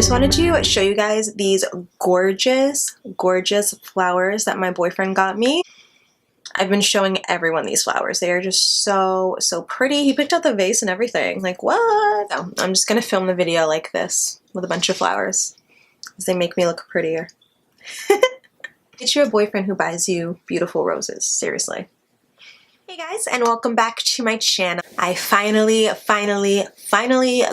just wanted to show you guys these gorgeous, gorgeous flowers that my boyfriend got me. I've been showing everyone these flowers. They are just so, so pretty. He picked out the vase and everything. Like, what? No, I'm just gonna film the video like this with a bunch of flowers because they make me look prettier. It's your boyfriend who buys you beautiful roses, seriously. Hey guys, and welcome back to my channel. I finally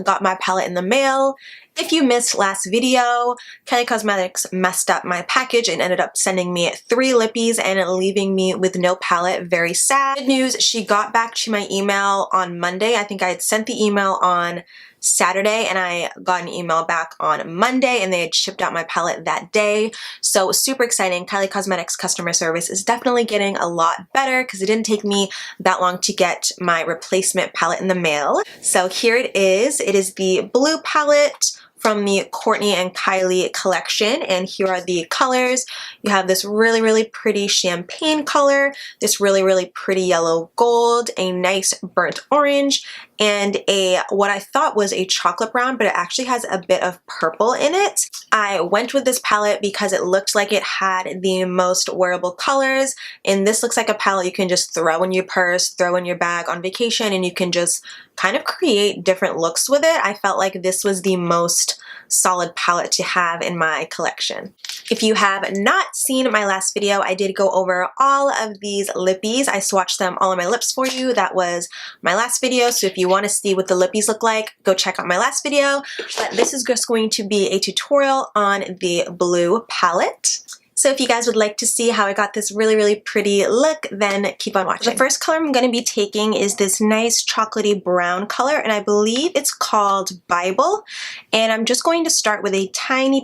got my palette in the mail. If you missed last video, Kylie Cosmetics messed up my package and ended up sending me 3 lippies and leaving me with no palette. Very sad. Good news, she got back to my email on Monday. I think I had sent the email on Saturday and I got an email back on Monday and they had shipped out my palette that day. So super exciting. Kylie Cosmetics customer service is definitely getting a lot better because it didn't take me that long to get my replacement palette in the mail. So here it is. It is the blue palette from the Kourtney and Kylie collection, and here are the colors. You have this really pretty champagne color, this really pretty yellow gold, a nice burnt orange, and what I thought was a chocolate brown, but it actually has a bit of purple in it. I went with this palette because it looked like it had the most wearable colors, and this looks like a palette you can just throw in your purse, throw in your bag on vacation, and you can just kind of create different looks with it. I felt like this was the most solid palette to have in my collection. If you have not seen my last video, I did go over all of these lippies. I swatched them all on my lips for you. That was my last video, so if you want to see what the lippies look like, go check out my last video. But this is just going to be a tutorial on the blue palette. So if you guys would like to see how I got this really pretty look, then keep on watching. The first color I'm going to be taking is this nice chocolatey brown color, and I believe it's called Bible. And I'm just going to start with a tiny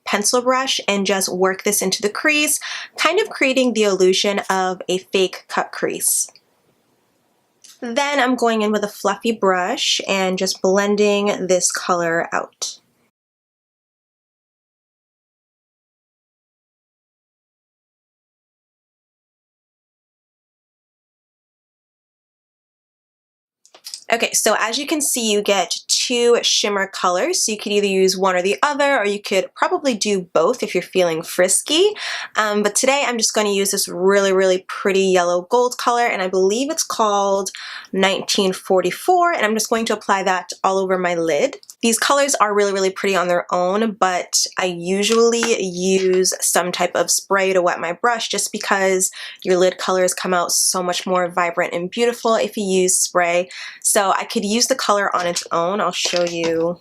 pencil brush and just work this into the crease, kind of creating the illusion of a fake cut crease. Then I'm going in with a fluffy brush and just blending this color out. Okay, so as you can see, you get 2 shimmer colors, so you could either use one or the other, or you could probably do both if you're feeling frisky. But today I'm just going to use this really pretty yellow gold color, and I believe it's called 1944, and I'm just going to apply that all over my lid. These colors are really pretty on their own, but I usually use some type of spray to wet my brush just because your lid colors come out so much more vibrant and beautiful if you use spray. So I could use the color on its own. I'll show you.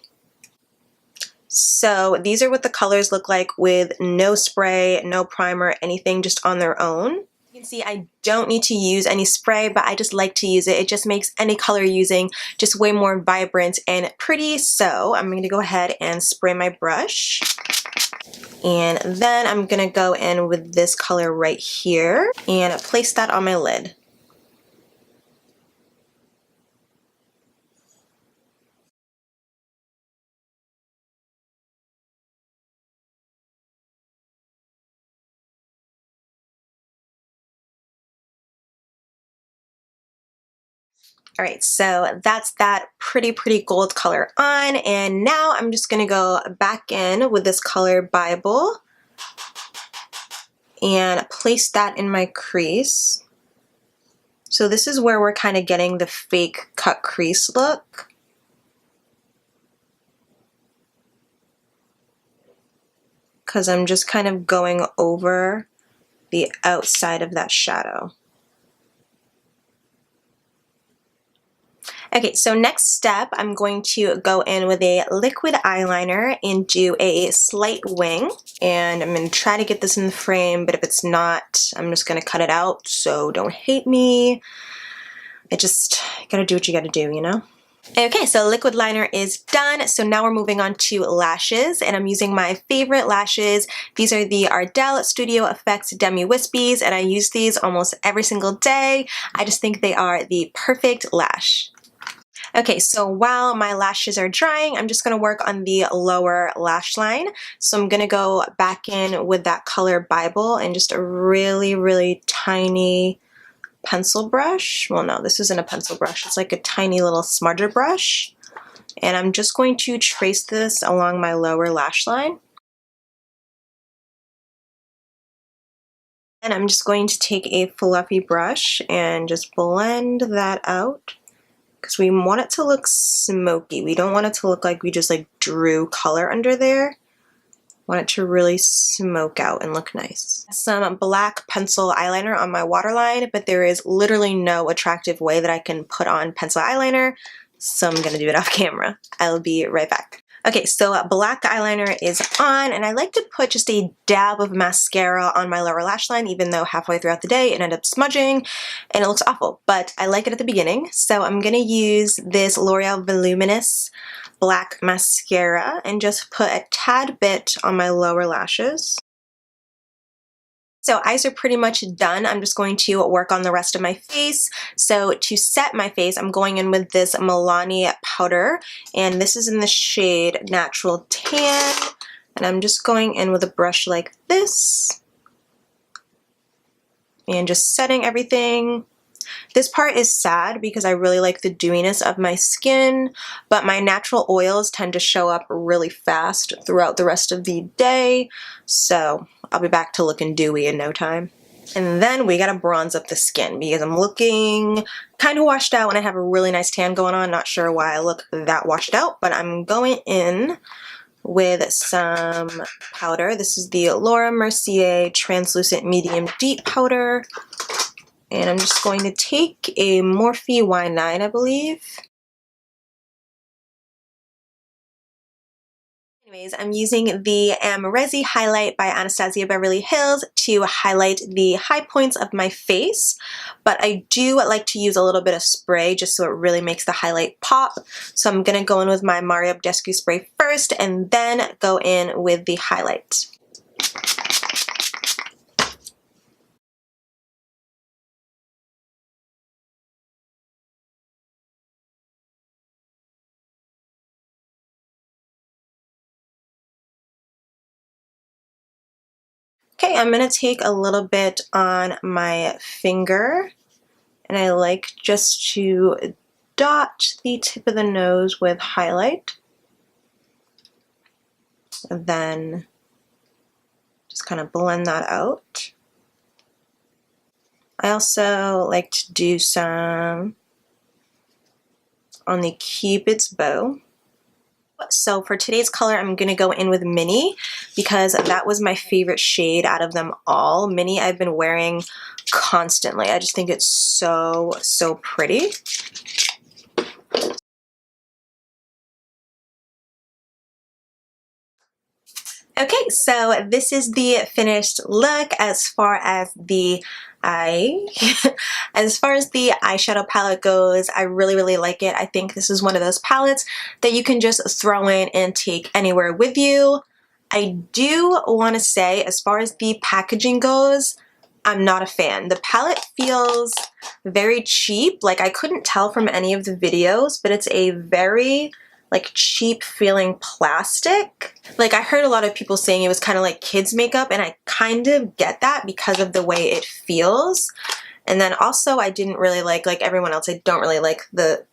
So these are what the colors look like with no spray, no primer, anything, just on their own. You can see I don't need to use any spray, but I just like to use it. It just makes any color using just way more vibrant and pretty. So I'm going to go ahead and spray my brush. And then I'm going to go in with this color right here and place that on my lid. Alright, so that's that pretty gold color on, and now I'm just going to go back in with this color Bible and place that in my crease. So this is where we're kind of getting the fake cut crease look. Because I'm just kind of going over the outside of that shadow. Okay, so next step, I'm going to go in with a liquid eyeliner and do a slight wing. And I'm going to try to get this in the frame, but if it's not, I'm just going to cut it out, so don't hate me. You gotta do what you gotta do, you know? Okay, so liquid liner is done. So now we're moving on to lashes, and I'm using my favorite lashes. These are the Ardell Studio Effects Demi Wispies, and I use these almost every single day. I just think they are the perfect lash. Okay, so while my lashes are drying, I'm just going to work on the lower lash line. So I'm going to go back in with that color Bible and just a really tiny pencil brush. Well, no, this isn't a pencil brush. It's like a tiny little smudger brush. And I'm just going to trace this along my lower lash line. And I'm just going to take a fluffy brush and just blend that out because we want it to look smoky. We don't want it to look like we just like drew color under there. Want it to really smoke out and look nice. Some black pencil eyeliner on my waterline, but there is literally no attractive way that I can put on pencil eyeliner, so I'm gonna do it off camera. I'll be right back. Okay, so black eyeliner is on, and I like to put just a dab of mascara on my lower lash line, even though halfway throughout the day it ended up smudging and it looks awful, but I like it at the beginning. So I'm gonna use this L'Oreal Voluminous black mascara and just put a tad bit on my lower lashes. So eyes are pretty much done. I'm just going to work on the rest of my face. So to set my face, I'm going in with this Milani powder, and this is in the shade Natural Tan, and I'm just going in with a brush like this and just setting everything. This part is sad because I really like the dewiness of my skin, but my natural oils tend to show up really fast throughout the rest of the day, so I'll be back to looking dewy in no time. And then we gotta bronze up the skin because I'm looking kind of washed out and I have a really nice tan going on. Not sure why I look that washed out, but I'm going in with some powder. This is the Laura Mercier Translucent Medium Deep Powder. And I'm just going to take a Morphe Y9, I believe. Anyways, I'm using the Amoresi highlight by Anastasia Beverly Hills to highlight the high points of my face, but I do like to use a little bit of spray just so it really makes the highlight pop. So I'm going to go in with my Mario Badescu spray first and then go in with the highlight. Okay, I'm going to take a little bit on my finger, and I like just to dot the tip of the nose with highlight, and then just kind of blend that out. I also like to do some on the Cupid's bow. So for today's color, I'm going to go in with Mini because that was my favorite shade out of them all. Mini I've been wearing constantly. I just think it's so, so pretty. Okay, so this is the finished look as far as the as far as the eyeshadow palette goes. I really, really like it. I think this is one of those palettes that you can just throw in and take anywhere with you. I do want to say, as far as the packaging goes, I'm not a fan. The palette feels very cheap. Like, I couldn't tell from any of the videos, but it's a very like cheap feeling plastic. Like, I heard a lot of people saying it was kind of like kids makeup, and I kind of get that because of the way it feels. And then also I didn't really like everyone else, I don't really like the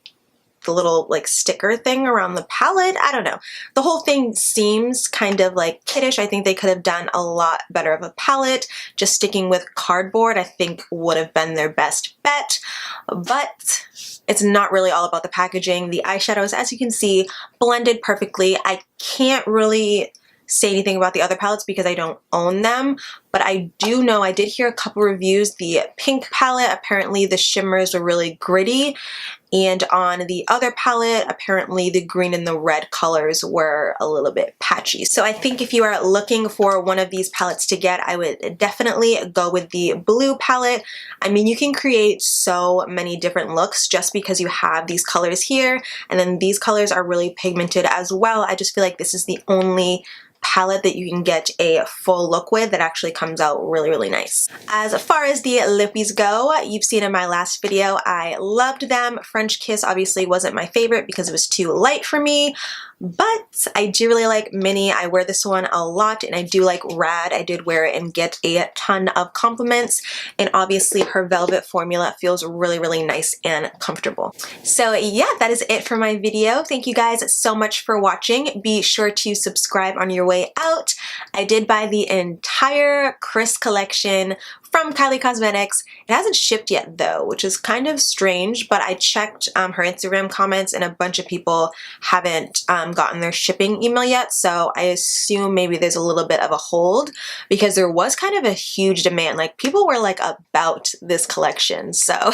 little like sticker thing around the palette. I don't know. The whole thing seems kind of like kiddish. I think they could have done a lot better of a palette. Just sticking with cardboard I think would have been their best bet. But it's not really all about the packaging. The eyeshadows, as you can see, blended perfectly. I can't really say anything about the other palettes because I don't own them, but I do know, I did hear a couple reviews. The pink palette, apparently the shimmers were really gritty, and on the other palette, apparently the green and the red colors were a little bit patchy. So I think if you are looking for one of these palettes to get, I would definitely go with the blue palette. I mean, you can create so many different looks just because you have these colors here, and then these colors are really pigmented as well. I just feel like this is the only palette that you can get a full look with that actually comes out really, really nice. As far as the lippies go, you've seen in my last video, I loved them. French Kiss obviously wasn't my favorite because it was too light for me, But I do really like Minnie. I wear this one a lot, and I do like Rad. I did wear it and get a ton of compliments, and obviously her velvet formula feels really, really nice and comfortable. So yeah, that is it for my video. Thank you guys so much for watching. Be sure to subscribe on your way out. I did buy the entire Chris collection from Kylie Cosmetics. It hasn't shipped yet though, which is kind of strange, but I checked her Instagram comments and a bunch of people haven't gotten their shipping email yet, so I assume maybe there's a little bit of a hold because there was kind of a huge demand. Like, people were like about this collection, so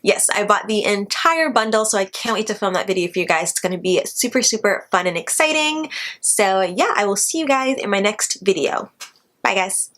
yes, I bought the entire bundle, so I can't wait to film that video for you guys. It's going to be super, super fun and exciting. So yeah, I will see you guys in my next video. Bye guys.